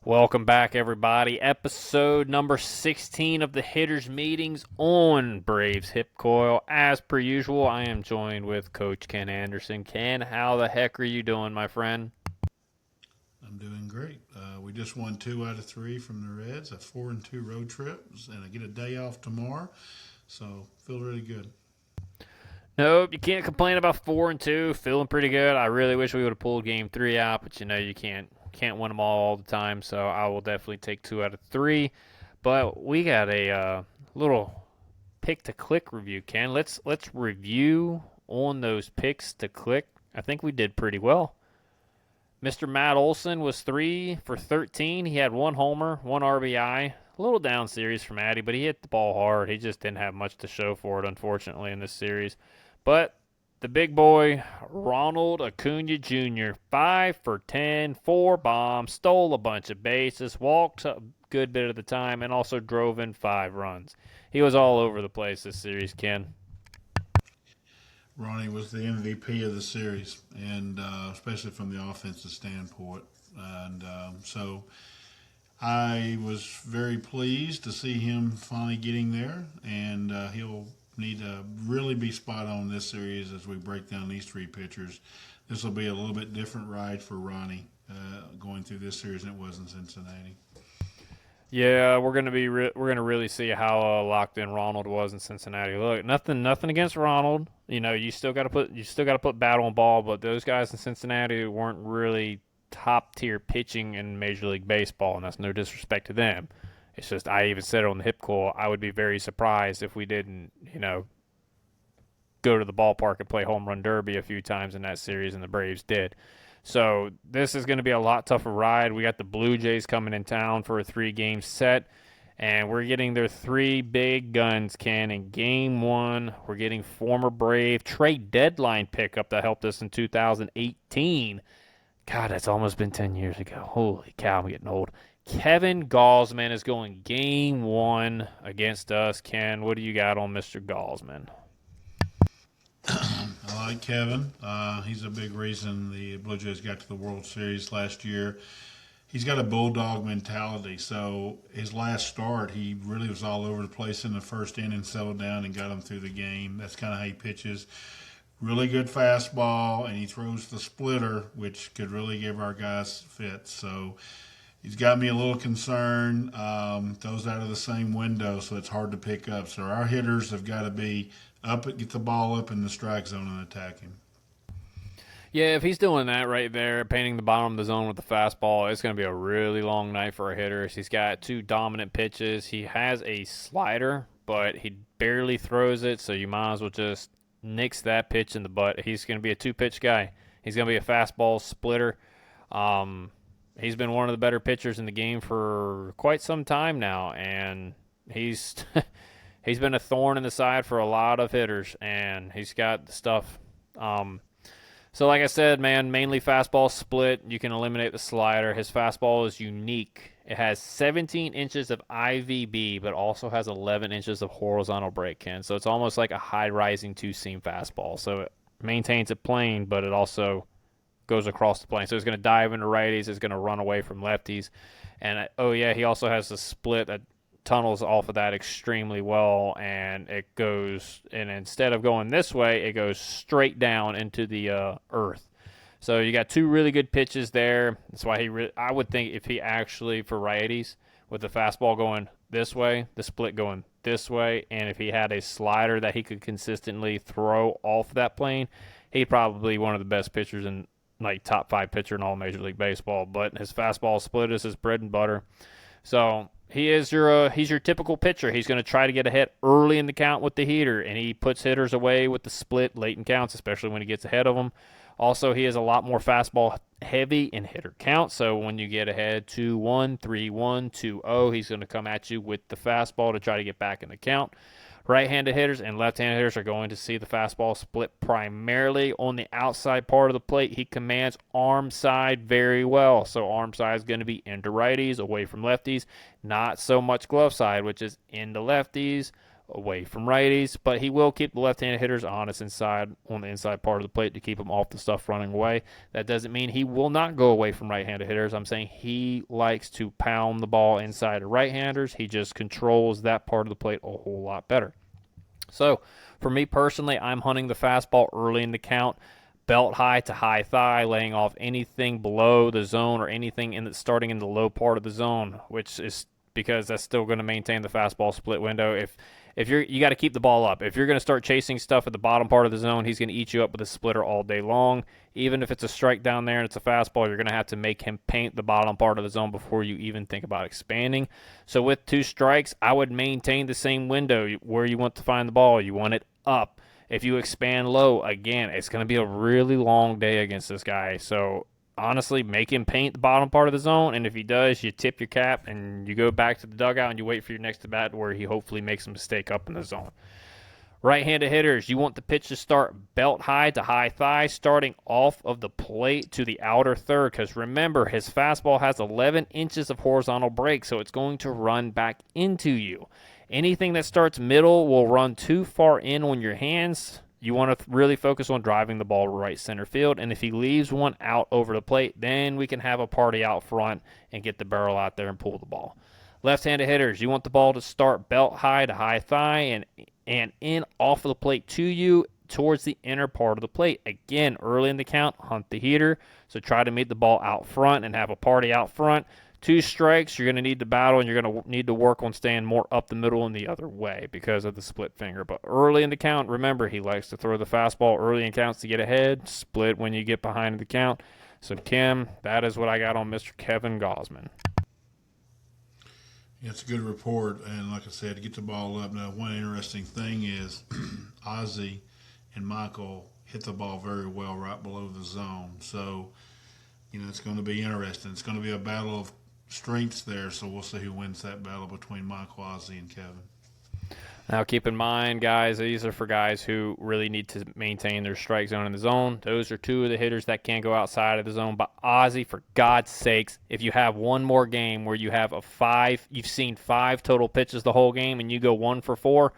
Welcome back, everybody. Episode number 16 of the Hitters Meetings on Braves Hip Coil. As per usual, I am joined with Coach Ken Anderson. Ken, how the heck are you doing, my friend? I'm doing great. We just won 2 out of 3 from the Reds, a 4-2 road trip, and I get a day off tomorrow, so feel really good. Nope, you can't complain about 4-2. Feeling pretty good. I really wish we would have pulled Game 3 out, but you can't win them all the time. So I will definitely take 2 out of 3. But we got a little pick to click review, Ken. Let's review on those picks to click. I think we did pretty well. Mr. Matt Olson was 3 for 13. He had one homer, one RBI. A little down series from Matty, but he hit the ball hard. He just didn't have much to show for it, unfortunately, in this series. But the big boy, Ronald Acuna Jr., 5 for 10, 4 bombs, stole a bunch of bases, walked a good bit of the time, and also drove in 5 runs. He was all over the place this series, Ken. Ronnie was the MVP of the series, and especially from the offensive standpoint. And so I was very pleased to see him finally getting there, and he'll need to really be spot on this series as we break down these 3 pitchers. This will be a little bit different ride for Ronnie going through this series than it was in Cincinnati. Yeah, we're gonna really see how locked in Ronald was in Cincinnati. Look, nothing against Ronald. You still got to put bat on ball, but those guys in Cincinnati weren't really top tier pitching in Major League Baseball, and that's no disrespect to them. It's just I even said it on the hip call. I would be very surprised if we didn't, go to the ballpark and play home run derby a few times in that series, and the Braves did. So this is going to be a lot tougher ride. We got the Blue Jays coming in town for a 3-game set, and we're getting their 3 big guns, Ken. In Game 1, we're getting former Brave trade deadline pickup that helped us in 2018. God, that's almost been 10 years ago. Holy cow, I'm getting old. Kevin Gaussman is going Game 1 against us. Ken, what do you got on Mr. Gaussman? I like Kevin. He's a big reason the Blue Jays got to the World Series last year. He's got a bulldog mentality. So his last start, he really was all over the place in the first inning, settled down, and got him through the game. That's kind of how he pitches. Really good fastball, and he throws the splitter, which could really give our guys fits. So he's got me a little concerned. Throws out of the same window, so it's hard to pick up. So our hitters have got to be up, get the ball up in the strike zone and attack him. Yeah, if he's doing that right there, painting the bottom of the zone with the fastball, it's going to be a really long night for our hitters. He's got 2 dominant pitches. He has a slider, but he barely throws it, so you might as well just nix that pitch in the butt. He's going to be a 2-pitch guy. He's going to be a fastball splitter. He's been one of the better pitchers in the game for quite some time now, and he's he's been a thorn in the side for a lot of hitters, and he's got the stuff. So like I said, man, mainly fastball split. You can eliminate the slider. His fastball is unique. It has 17 inches of IVB, but also has 11 inches of horizontal break, Ken. So it's almost like a high-rising 2-seam fastball. So it maintains it plane, but it also goes across the plane. So it's going to dive into righties. It's going to run away from lefties. And, oh, yeah, he also has a split that tunnels off of that extremely well, and it goes, and instead of going this way, it goes straight down into the earth. So you got 2 really good pitches there. That's why I would think if he actually, for righties, with the fastball going this way, the split going this way, and if he had a slider that he could consistently throw off that plane, he'd probably be one of the best pitchers in, like, top 5 pitcher in all Major League Baseball. But his fastball split is his bread and butter. So he's your typical pitcher. He's going to try to get ahead early in the count with the heater, and he puts hitters away with the split late in counts, especially when he gets ahead of them. Also, he is a lot more fastball heavy in hitter count, so when you get ahead 2-1, 3-1, 2-0, he's going to come at you with the fastball to try to get back in the count. Right-handed hitters and left-handed hitters are going to see the fastball split primarily on the outside part of the plate. He commands arm side very well, so arm side is going to be into righties, away from lefties. Not so much glove side, which is into lefties, away from righties, but he will keep the left-handed hitters honest on the inside part of the plate to keep them off the stuff running away. That doesn't mean he will not go away from right-handed hitters. I'm saying he likes to pound the ball inside of right-handers. He just controls that part of the plate a whole lot better. So for me personally, I'm hunting the fastball early in the count, belt high to high thigh, laying off anything below the zone or anything starting in the low part of the zone, which is because that's still going to maintain the fastball split window. If you got to keep the ball up. If you're going to start chasing stuff at the bottom part of the zone, he's going to eat you up with a splitter all day long. Even if it's a strike down there and it's a fastball, you're going to have to make him paint the bottom part of the zone before you even think about expanding. So with 2 strikes, I would maintain the same window where you want to find the ball. You want it up. If you expand low, again, it's going to be a really long day against this guy. So honestly, make him paint the bottom part of the zone, and if he does, you tip your cap and you go back to the dugout and you wait for your next at-bat where he hopefully makes a mistake up in the zone. Right-handed hitters, you want the pitch to start belt high to high thigh, starting off of the plate to the outer third, because remember, his fastball has 11 inches of horizontal break, so it's going to run back into you. Anything that starts middle will run too far in on your hands. You want to really focus on driving the ball right center field, and if he leaves one out over the plate, then we can have a party out front and get the barrel out there and pull the ball. Left-handed hitters, you want the ball to start belt high to high thigh and in off of the plate to you towards the inner part of the plate. Again, early in the count, hunt the heater, so try to meet the ball out front and have a party out front. 2 strikes, you're going to need to battle, and you're going to need to work on staying more up the middle and the other way because of the split finger. But early in the count, remember, he likes to throw the fastball early in counts to get ahead, split when you get behind the count. So, Kim, that is what I got on Mr. Kevin Gausman. Yeah, it's a good report, and like I said, to get the ball up. Now, one interesting thing is Ozzie and Michael hit the ball very well right below the zone. So, it's going to be interesting. It's going to be a battle of strengths there, so we'll see who wins that battle between Michael, Ozzie, and Kevin. Now, keep in mind, guys, these are for guys who really need to maintain their strike zone in the zone. Those are 2 of the hitters that can't go outside of the zone. But Ozzie, for God's sakes, if you have one more game where you have you've seen 5 total pitches the whole game, and you go 1 for 4,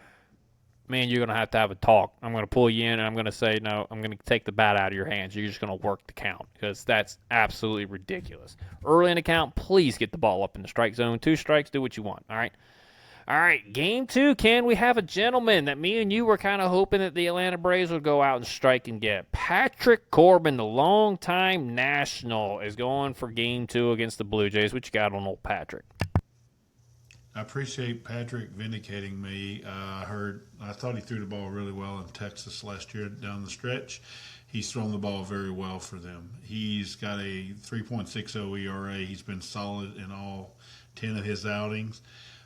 man, you're going to have a talk. I'm going to pull you in, and I'm going to say, no, I'm going to take the bat out of your hands. You're just going to work the count because that's absolutely ridiculous. Early in the count, please get the ball up in the strike zone. 2 strikes, do what you want, all right? All right, game 2, can we have a gentleman that me and you were kind of hoping that the Atlanta Braves would go out and strike and get? Patrick Corbin, the longtime National, is going for game 2 against the Blue Jays. What you got on old Patrick? I appreciate Patrick vindicating me. I thought he threw the ball really well in Texas last year down the stretch. He's thrown the ball very well for them. He's got a 3.60 ERA. He's been solid in all 10 of his outings.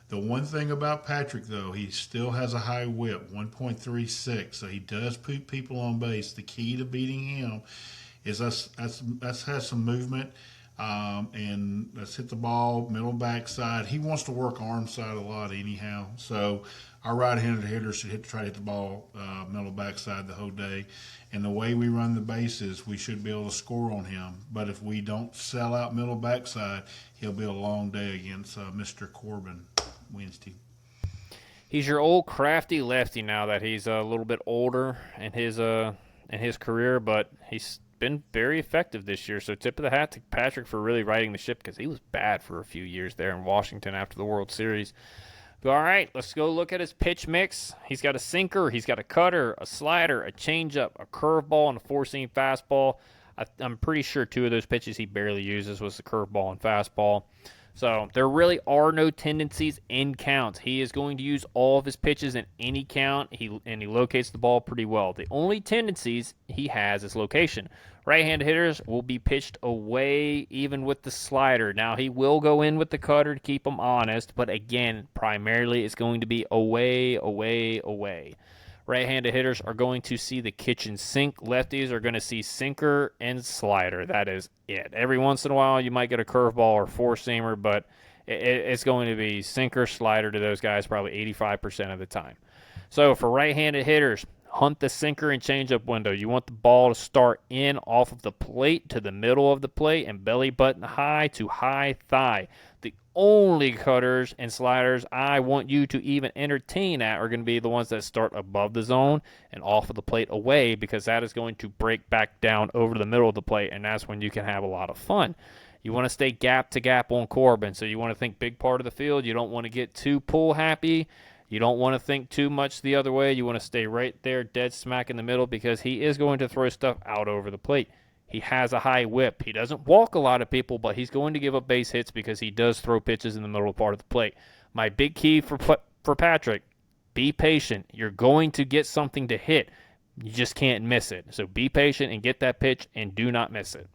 The one thing about Patrick, though, he still has a high whip, 1.36, so he does put people on base. The key to beating him is us have some movement. And let's hit the ball, middle backside. He wants to work arm side a lot anyhow. So our right-handed hitter should try to hit the ball middle backside the whole day. And the way we run the bases, we should be able to score on him. But if we don't sell out middle backside, he'll be a long day against Mr. Corbin Wednesday. He's your old crafty lefty now that he's a little bit older in his career, but he's been very effective this year. So tip of the hat to Patrick for really riding the ship because he was bad for a few years there in Washington after the World Series. But all right, let's go look at his pitch mix. He's got a sinker, he's got a cutter, a slider, a changeup, a curveball, and a four-seam fastball. I'm pretty sure 2 of those pitches he barely uses was the curveball and fastball. So there really are no tendencies in counts. He is going to use all of his pitches in any count, he locates the ball pretty well. The only tendencies he has is location. Right-handed hitters will be pitched away even with the slider. Now, he will go in with the cutter to keep them honest, but again, primarily it's going to be away, away, away. Right-handed hitters are going to see the kitchen sink. Lefties are going to see sinker and slider. That is it. Every once in a while, you might get a curveball or four-seamer, but it's going to be sinker, slider to those guys probably 85% of the time. So for right-handed hitters, hunt the sinker and changeup window. You want the ball to start in off of the plate to the middle of the plate and belly button high to high thigh. The only cutters and sliders I want you to even entertain at are going to be the ones that start above the zone and off of the plate away, because that is going to break back down over the middle of the plate, and that's when you can have a lot of fun. You want to stay gap to gap on Corbin, so you want to think big part of the field. You don't want to get too pull happy. You don't want to think too much the other way. You want to stay right there, dead smack in the middle, because he is going to throw stuff out over the plate. He has a high whip. He doesn't walk a lot of people, but he's going to give up base hits because he does throw pitches in the middle part of the plate. My big key for Patrick, be patient. You're going to get something to hit. You just can't miss it. So be patient and get that pitch and do not miss it.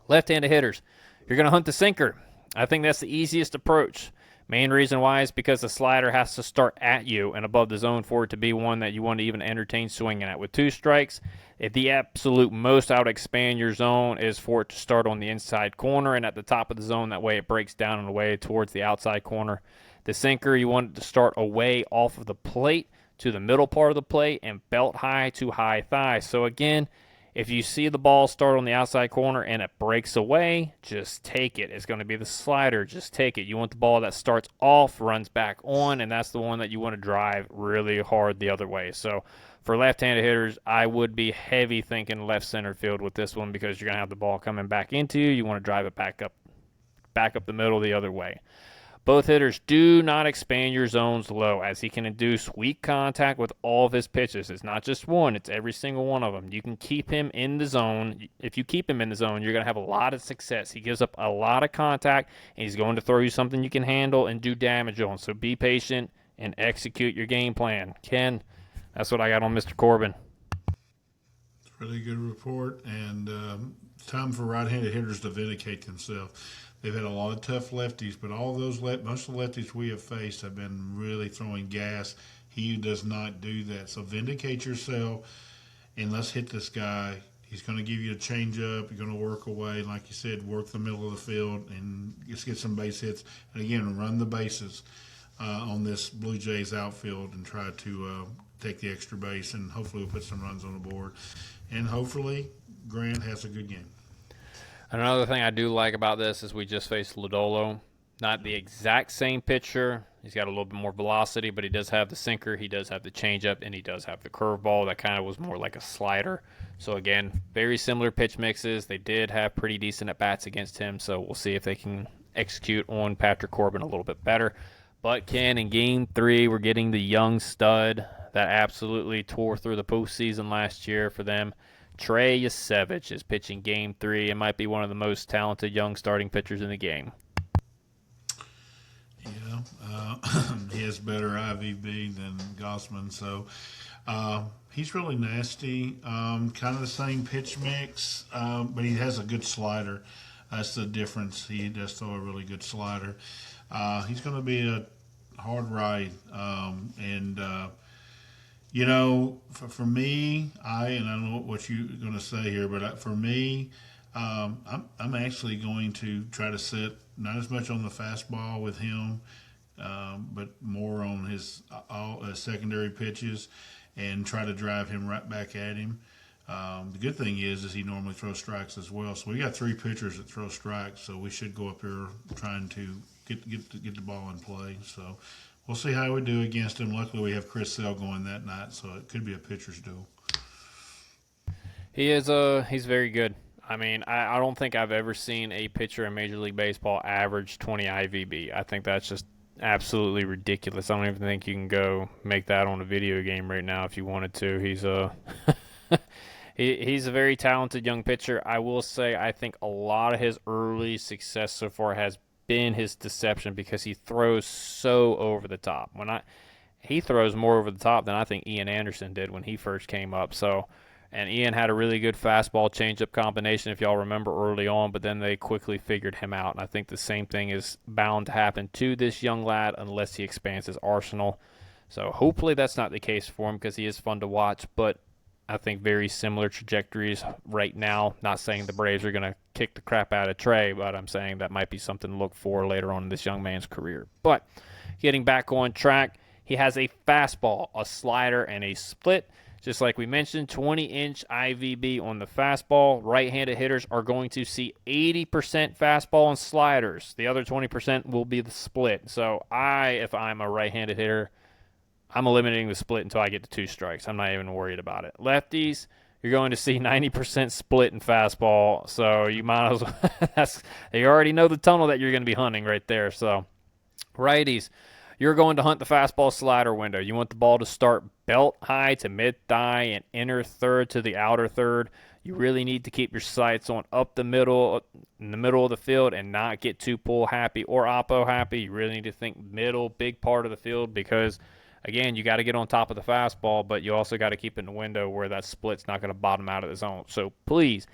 Left-handed hitters, you're going to hunt the sinker. I think that's the easiest approach. Main reason why is because the slider has to start at you and above the zone for it to be one that you want to even entertain swinging at. With 2 strikes, if the absolute most I would expand your zone is for it to start on the inside corner and at the top of the zone. That way it breaks down and away towards the outside corner. The sinker, you want it to start away off of the plate to the middle part of the plate and belt high to high thigh. So again, if you see the ball start on the outside corner and it breaks away, just take it. It's going to be the slider. Just take it. You want the ball that starts off, runs back on, and that's the one that you want to drive really hard the other way. So for left-handed hitters, I would be heavy thinking left center field with this one, because you're going to have the ball coming back into you. You want to drive it back up the middle the other way. Both hitters, do not expand your zones low, as he can induce weak contact with all of his pitches. It's not just one, it's every single one of them. You can keep him in the zone. If you keep him in the zone, you're going to have a lot of success. He gives up a lot of contact, and he's going to throw you something you can handle and do damage on. So be patient and execute your game plan. Ken, that's what I got on Mr. Corbin. Really good report, and time for right-handed hitters to vindicate themselves. They've had a lot of tough lefties, but most of the lefties we have faced have been really throwing gas. He does not do that. So vindicate yourself, and let's hit this guy. He's going to give you a changeup. You're going to work away, like you said, work the middle of the field and just get some base hits. And again, run the bases on this Blue Jays outfield and try to take the extra base, and hopefully we'll put some runs on the board. And hopefully Grant has a good game. Another thing I do like about this is we just faced Lodolo. Not the exact same pitcher. He's got a little bit more velocity, but he does have the sinker, he does have the changeup, and he does have the curveball. That kind of was more like a slider. So again, very similar pitch mixes. They did have pretty decent at-bats against him, so we'll see if they can execute on Patrick Corbin a little bit better. But Ken, in Game 3, we're getting the young stud that absolutely tore through the postseason last year for them. Trey Yasevich is pitching Game 3 and might be one of the most talented young starting pitchers in the game. Yeah, he has better IVB than Gossman, so he's really nasty. Kind of the same pitch mix, but he has a good slider. That's the difference. He does throw a really good slider. He's going to be a hard ride, and you know, for me, I don't know what you're going to say here, but for me, I'm actually going to try to set not as much on the fastball with him, but more on his secondary pitches, and try to drive him right back at him. The good thing is he normally throws strikes as well. So we got 3 pitchers that throw strikes, so we should go up here trying to get the ball in play. So we'll see how we do against him. Luckily, we have Chris Sale going that night, so it could be a pitcher's duel. He's very good. I mean, I don't think I've ever seen a pitcher in Major League Baseball average 20 IVB. I think that's just absolutely ridiculous. I don't even think you can go make that on a video game right now if you wanted to. He's a very talented young pitcher. I will say I think a lot of his early success so far has been his deception, because he throws so over the top. He throws more over the top than I think Ian Anderson did when he first came up. And Ian had a really good fastball changeup combination, if y'all remember, early on, but then they quickly figured him out. And I think the same thing is bound to happen to this young lad unless he expands his arsenal. So hopefully that's not the case for him, because he is fun to watch, but I think very similar trajectories right now. Not saying the Braves are going to kick the crap out of Trey, but I'm saying that might be something to look for later on in this young man's career. But getting back on track, he has a fastball, a slider, and a split. Just like we mentioned, 20-inch IVB on the fastball. Right-handed hitters are going to see 80% fastball and sliders. The other 20% will be the split. So if I'm a right-handed hitter, I'm eliminating the split until I get to 2 strikes. I'm not even worried about it. Lefties, you're going to see 90% split in fastball. So you might as well. You already know the tunnel that you're going to be hunting right there. So righties, you're going to hunt the fastball slider window. You want the ball to start belt high to mid thigh and inner third to the outer third. You really need to keep your sights on up the middle, in the middle of the field, and not get too pull happy or oppo happy. You really need to think middle, big part of the field, because again, you got to get on top of the fastball, but you also got to keep it in the window where that split's not going to bottom out of the zone. So please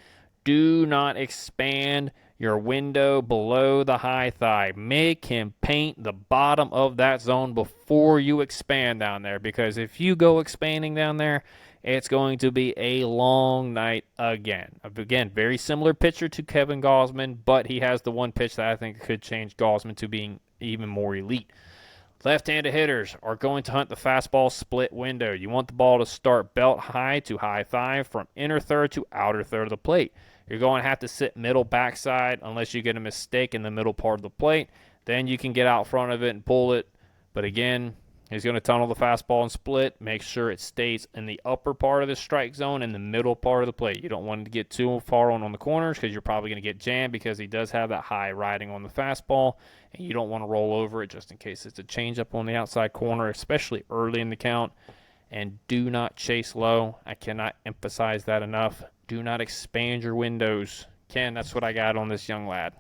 do not expand your window below the high thigh. Make him paint the bottom of that zone before you expand down there, because if you go expanding down there, it's going to be a long night again. Again, very similar pitcher to Kevin Gausman, but he has the one pitch that I think could change Gausman to being even more elite. Left-handed hitters are going to hunt the fastball split window. You want the ball to start belt high to high thigh from inner third to outer third of the plate. You're going to have to sit middle backside unless you get a mistake in the middle part of the plate. Then you can get out front of it and pull it. But again, he's going to tunnel the fastball and split. Make sure it stays in the upper part of the strike zone and the middle part of the plate. You don't want to get too far on the corners, because you're probably going to get jammed, because he does have that high riding on the fastball, and you don't want to roll over it just in case it's a changeup on the outside corner, especially early in the count. And do not chase low. I cannot emphasize that enough. Do not expand your windows. Ken, that's what I got on this young lad.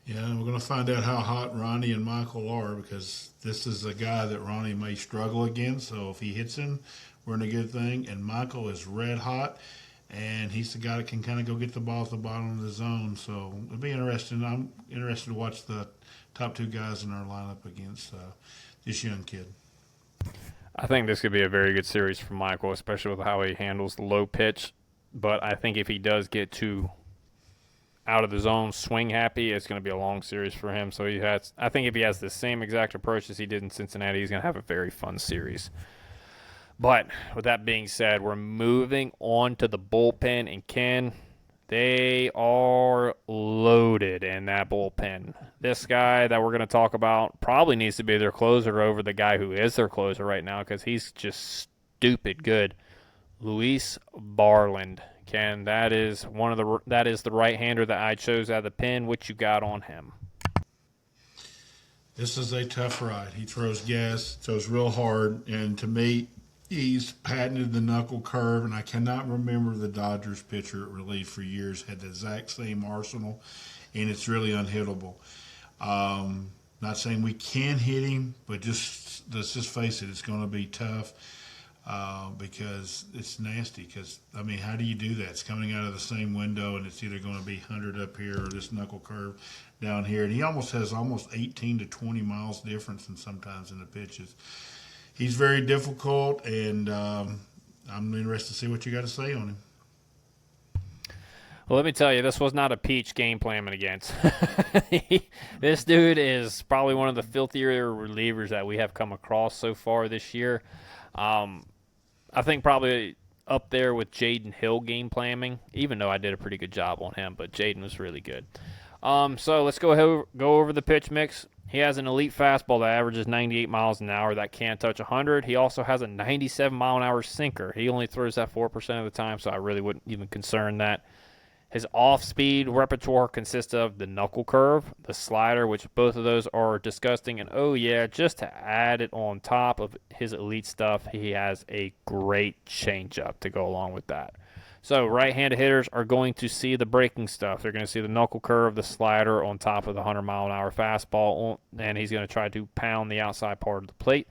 Yeah, we're going to find out how hot Ronnie and Michael are, because this is a guy that Ronnie may struggle against. So if he hits him, we're in a good thing. And Michael is red hot, and he's the guy that can kind of go get the ball at the bottom of the zone. So it'll be interesting. I'm interested to watch the top 2 guys in our lineup against this young kid. I think this could be a very good series for Michael, especially with how he handles the low pitch. But I think if he does get too out of the zone, swing happy, it's going to be a long series for him. So I think if he has the same exact approach as he did in Cincinnati, he's going to have a very fun series. But with that being said, we're moving on to the bullpen. And Ken, they are loaded in that bullpen. This guy that we're going to talk about probably needs to be their closer over the guy who is their closer right now, because he's just stupid good. Luis Barland. Ken, that is the right-hander that I chose out of the pen. What you got on him? This is a tough ride. He throws gas, throws real hard, and to me, he's patented the knuckle curve, and I cannot remember the Dodgers pitcher at relief for years had the exact same arsenal, and it's really unhittable. Not saying we can hit him, but let's just face it, it's going to be tough because it's nasty. Because, I mean, how do you do that? It's coming out of the same window, and it's either going to be 100 up here or this knuckle curve down here. And he has 18 to 20 miles difference sometimes in the pitches. He's very difficult, and I'm interested to see what you got to say on him. Well, let me tell you, this was not a peach game plan against. This dude is probably one of the filthier relievers that we have come across so far this year. I think probably up there with Jaden Hill game planning, even though I did a pretty good job on him, but Jaden was really good. So let's go over the pitch mix. He has an elite fastball that averages 98 miles an hour that can't touch 100. He also has a 97-mile-an-hour sinker. He only throws that 4% of the time, so I really wouldn't even concern that. His off-speed repertoire consists of the knuckle curve, the slider, which both of those are disgusting. And, oh, yeah, just to add it on top of his elite stuff, he has a great changeup to go along with that. So right-handed hitters are going to see the breaking stuff. They're going to see the knuckle curve, the slider on top of the 100-mile-an-hour fastball, and he's going to try to pound the outside part of the plate.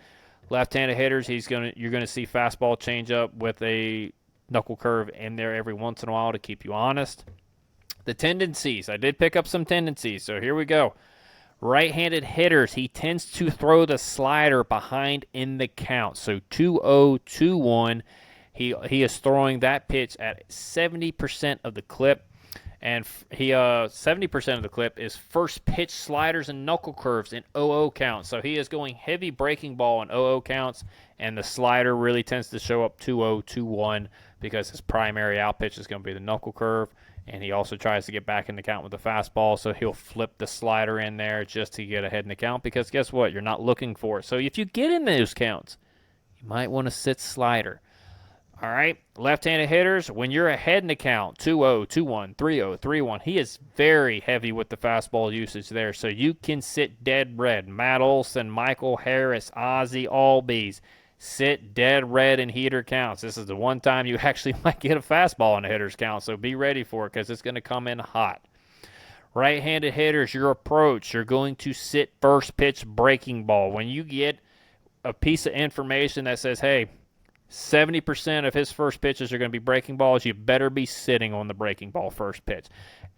Left-handed hitters, you're going to see fastball changeup with a knuckle curve in there every once in a while to keep you honest. The tendencies. I did pick up some tendencies, so here we go. Right-handed hitters, he tends to throw the slider behind in the count. So 2-0, 2-1. He is throwing that pitch at 70% of the clip. And 70% of the clip is first pitch sliders and knuckle curves in 0-0 counts. So he is going heavy breaking ball in 0-0 counts And the slider really tends to show up 2-0, 2-1 because his primary out pitch is going to be the knuckle curve. And he also tries to get back in the count with the fastball, so he'll flip the slider in there just to get ahead in the count because guess what? You're not looking for it. So if you get in those counts, you might want to sit slider. All right, left-handed hitters, when you're ahead in the count, 2-0, 2-1, 3-0, 3-1, he is very heavy with the fastball usage there, so you can sit dead red. Matt Olson, Michael Harris, Ozzie Albies, sit dead red in heater counts. This is the one time you actually might get a fastball in the hitter's count, so be ready for it because it's going to come in hot. Right-handed hitters, your approach, you're going to sit first pitch breaking ball. When you get a piece of information that says, hey, 70% of his first pitches are going to be breaking balls, you better be sitting on the breaking ball first pitch.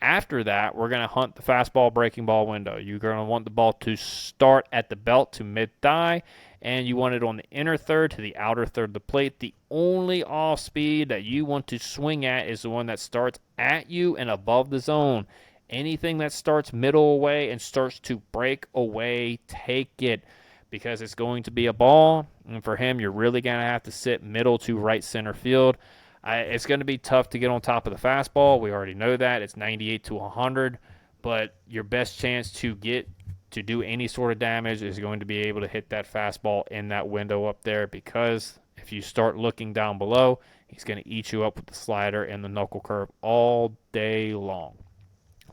After that, we're going to hunt the fastball breaking ball window. You're going to want the ball to start at the belt to mid-thigh, and you want it on the inner third to the outer third of the plate. The only off speed that you want to swing at is the one that starts at you and above the zone. Anything that starts middle away and starts to break away, take it, because it's going to be a ball, and for him, you're really going to have to sit middle to right center field. It's going to be tough to get on top of the fastball. We already know that. It's 98 to 100, but your best chance to get to do any sort of damage is going to be able to hit that fastball in that window up there, because if you start looking down below, he's going to eat you up with the slider and the knuckle curve all day long.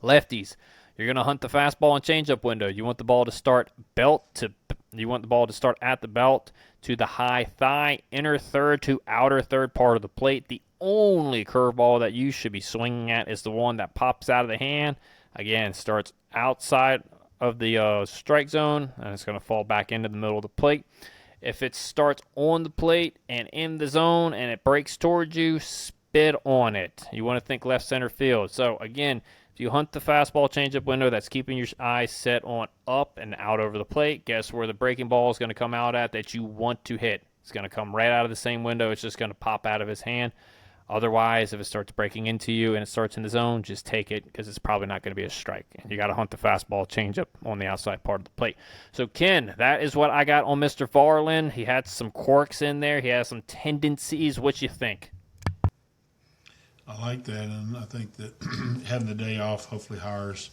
Lefties, you're going to hunt the fastball and changeup window. You want the ball to start at the belt to the high thigh, inner third to outer third part of the plate. The only curveball that you should be swinging at is the one that pops out of the hand. Again, starts outside of the strike zone, and it's going to fall back into the middle of the plate. If it starts on the plate and in the zone and it breaks towards you, spit on it. You want to think left center field. So, again, if you hunt the fastball changeup window, that's keeping your eyes set on up and out over the plate. Guess where the breaking ball is going to come out at that you want to hit? It's going to come right out of the same window. It's just going to pop out of his hand. Otherwise, if it starts breaking into you and it starts in the zone, just take it because it's probably not going to be a strike. And you got to hunt the fastball changeup on the outside part of the plate. So, Ken, that is what I got on Mr. Varlin. He had some quirks in there. He has some tendencies. What you think? I like that, and I think that having the day off, hopefully Harris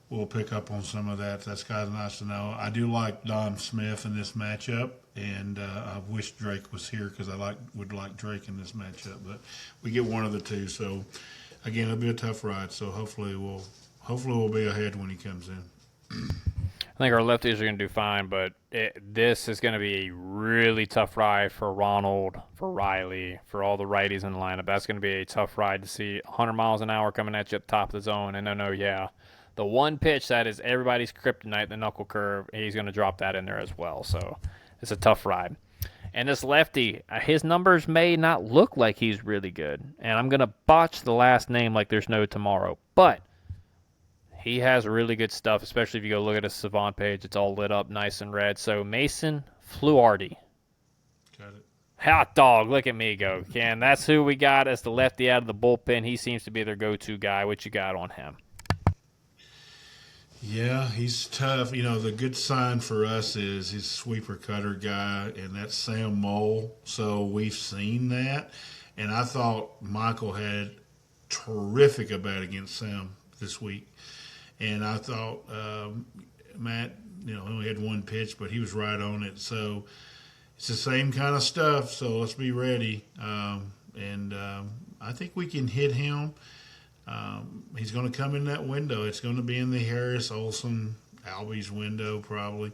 will pick up on some of that. That's kind of nice to know. I do like Don Smith in this matchup, and I wish Drake was here because would like Drake in this matchup. But we get one of the two, so again, it'll be a tough ride. So hopefully we'll be ahead when he comes in. I think our lefties are going to do fine, but this is going to be a really tough ride for Ronald, for Riley, for all the righties in the lineup. That's going to be a tough ride to see 100 miles an hour coming at you at the top of the zone. And the one pitch that is everybody's kryptonite, the knuckle curve, he's going to drop that in there as well. So it's a tough ride. And this lefty, his numbers may not look like he's really good. And I'm going to botch the last name like there's no tomorrow. But he has really good stuff, especially if you go look at his Savant page. It's all lit up nice and red. So Mason Fluharty. Got it. Hot dog. Look at me go, Ken. That's who we got as the lefty out of the bullpen. He seems to be their go-to guy. What you got on him? Yeah, he's tough. You know, the good sign for us is he's a sweeper cutter guy, and that's Sam Mole. So we've seen that. And I thought Michael had terrific at bat against Sam this week. And I thought Matt, only had one pitch, but he was right on it. So it's the same kind of stuff. So let's be ready. And I think we can hit him. He's going to come in that window. It's going to be in the Harris, Olson, Albies window probably.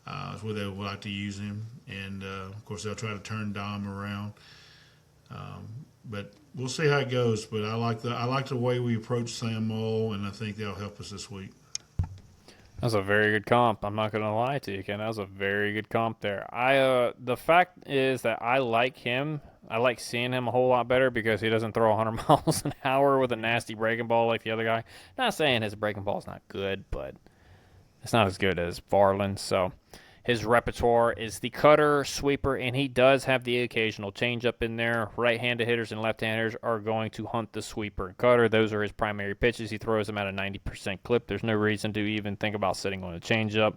That's where they would like to use him. And, of course, they'll try to turn Dom around. But we'll see how it goes. But I like the way we approach Sam Mole, and I think that'll help us this week. That's a very good comp. I'm not going to lie to you, Ken. That was a very good comp there. The fact is that I like him. I like seeing him a whole lot better because he doesn't throw 100 miles an hour with a nasty breaking ball like the other guy. Not saying his breaking ball is not good, but it's not as good as Varlin. So his repertoire is the cutter, sweeper, and he does have the occasional changeup in there. Right-handed hitters and left-handers are going to hunt the sweeper and cutter. Those are his primary pitches. He throws them at a 90% clip. There's no reason to even think about sitting on a changeup.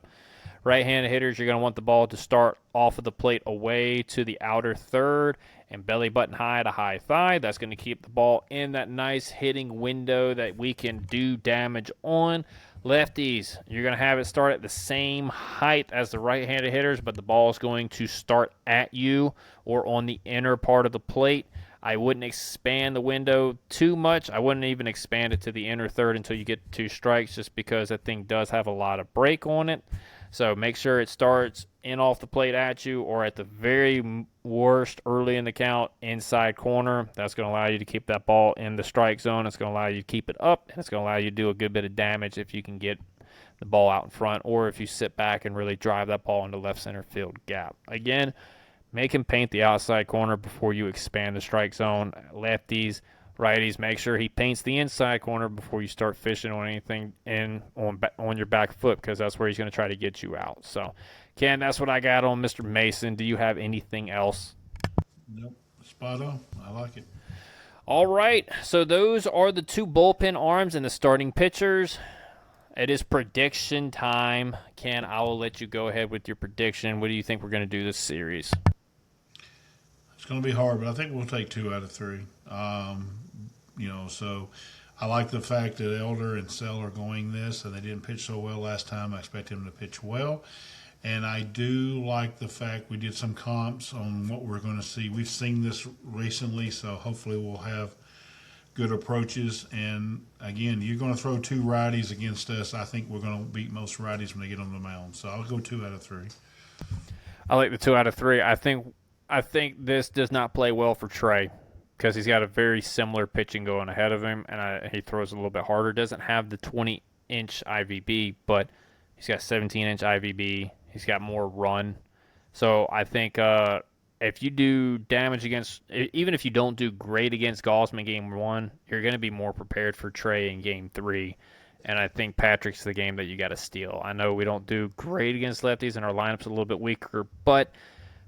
Right-handed hitters, you're going to want the ball to start off of the plate away to the outer third and belly button high to high thigh. That's going to keep the ball in that nice hitting window that we can do damage on. Lefties, you're going to have it start at the same height as the right-handed hitters, but the ball is going to start at you or on the inner part of the plate. I wouldn't expand the window too much. I wouldn't even expand it to the inner third until you get 2 strikes, just because that thing does have a lot of break on it. So make sure it starts in off the plate at you, or at the very worst early in the count, inside corner. That's going to allow you to keep that ball in the strike zone. It's going to allow you to keep it up, and it's going to allow you to do a good bit of damage if you can get the ball out in front, or if you sit back and really drive that ball into left center field gap. Again, make him paint the outside corner before you expand the strike zone. Lefties, righties, make sure he paints the inside corner before you start fishing on anything on your back foot, because that's where he's going to try to get you out. So, Ken, that's what I got on Mr. Mason. Do you have anything else? Nope. Spot on. I like it. All right. So those are the 2 bullpen arms and the starting pitchers. It is prediction time. Ken, I will let you go ahead with your prediction. What do you think we're going to do this series? It's going to be hard, but I think we'll take 2 out of 3. So I like the fact that Elder and Sell are going this, and they didn't pitch so well last time. I expect them to pitch well. And I do like the fact we did some comps on what we're going to see. We've seen this recently, so hopefully we'll have good approaches. And, again, you're going to throw 2 righties against us. I think we're going to beat most righties when they get on the mound. So I'll go 2 out of 3. I like the 2 out of 3. I think this does not play well for Trey, because he's got a very similar pitching going ahead of him, and he throws a little bit harder. Doesn't have the 20-inch IVB, but he's got 17-inch IVB. He's got more run. So I think if you do damage against, even if you don't do great against Gaussman game 1, you're going to be more prepared for Trey in game 3. And I think Patrick's the game that you got to steal. I know we don't do great against lefties, and our lineup's a little bit weaker, but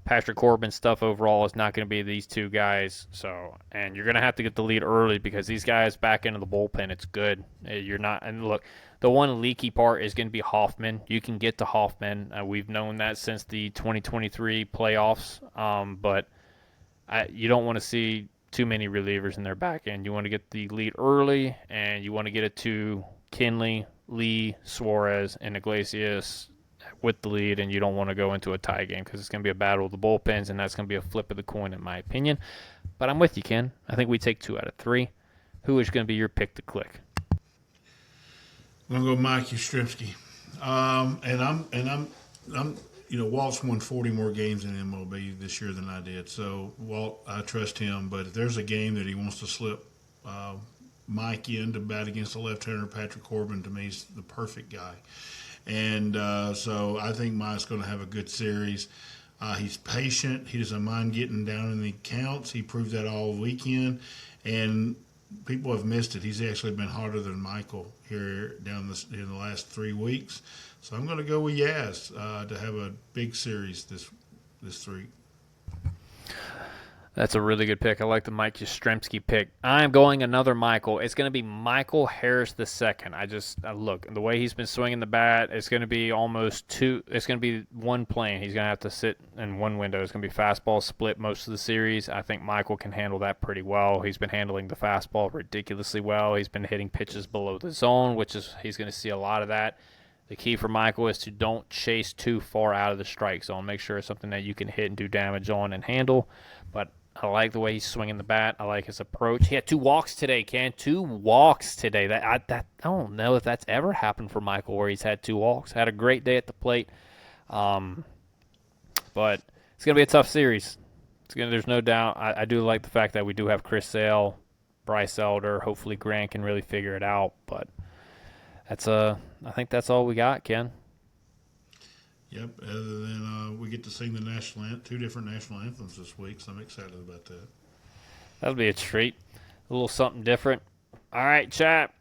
Patrick Corbin's stuff overall is not going to be these 2 guys. So, and you're going to have to get the lead early, because these guys back into the bullpen, it's good. You're not, and look, the one leaky part is going to be Hoffman. You can get to Hoffman. We've known that since the 2023 playoffs. But you don't want to see too many relievers in their back end. You want to get the lead early, and you want to get it to Kinley, Lee, Suarez, and Iglesias with the lead, and you don't want to go into a tie game, because it's going to be a battle of the bullpens, and that's going to be a flip of the coin in my opinion. But I'm with you, Ken. I think we take 2 out of 3. Who is going to be your pick to click? I'm going to go Mike Yastrzemski. Walt's won 40 more games in MLB this year than I did. So, Walt, I trust him. But if there's a game that he wants to slip Mike in to bat against the left-hander, Patrick Corbin, to me, is the perfect guy. And so I think Mike's going to have a good series. He's patient. He doesn't mind getting down in the counts. He proved that all weekend. And people have missed it. He's actually been harder than Michael here in the last 3 weeks. So I'm going to go with Yaz to have a big series this 3. That's a really good pick. I like the Mike Yastrzemski pick. I'm going another Michael. It's going to be Michael Harris II. Look, the way he's been swinging the bat, it's going to be almost 2. It's going to be 1 plane. He's going to have to sit in 1 window. It's going to be fastball split most of the series. I think Michael can handle that pretty well. He's been handling the fastball ridiculously well. He's been hitting pitches below the zone, he's going to see a lot of that. The key for Michael is to don't chase too far out of the strike zone. Make sure it's something that you can hit and do damage on and handle. But I like the way he's swinging the bat. I like his approach. He had 2 walks today, Ken. 2 walks today. I don't know if that's ever happened for Michael, where he's had 2 walks. Had a great day at the plate. But it's going to be a tough series. There's no doubt. I do like the fact that we do have Chris Sale, Bryce Elder. Hopefully Grant can really figure it out. But I think that's all we got, Ken. Yep, other than we get to sing the 2 different national anthems this week, so I'm excited about that. That'll be a treat. A little something different. All right, chat.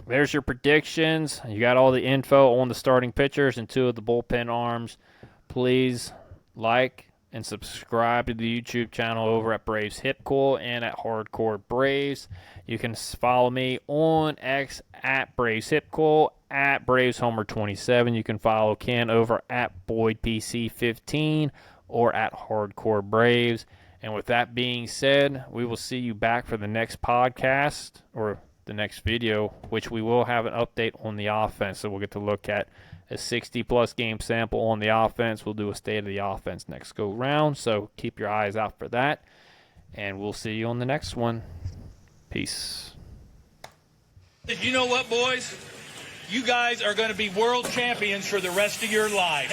There's your predictions. You got all the info on the starting pitchers and 2 of the bullpen arms. Please like, and subscribe to the YouTube channel over at Braves Hip Cool and at Hardcore Braves. You can follow me on X at Braves Hip Cool, at Braves Homer 27. You can follow Ken over at BoydPC15 or at Hardcore Braves. And with that being said, we will see you back for the next podcast or the next video, which we will have an update on the offense. So we'll get to look at a 60-plus game sample on the offense. We'll do a state of the offense next go round, so keep your eyes out for that. And we'll see you on the next one. Peace. You know what, boys? You guys are going to be world champions for the rest of your life.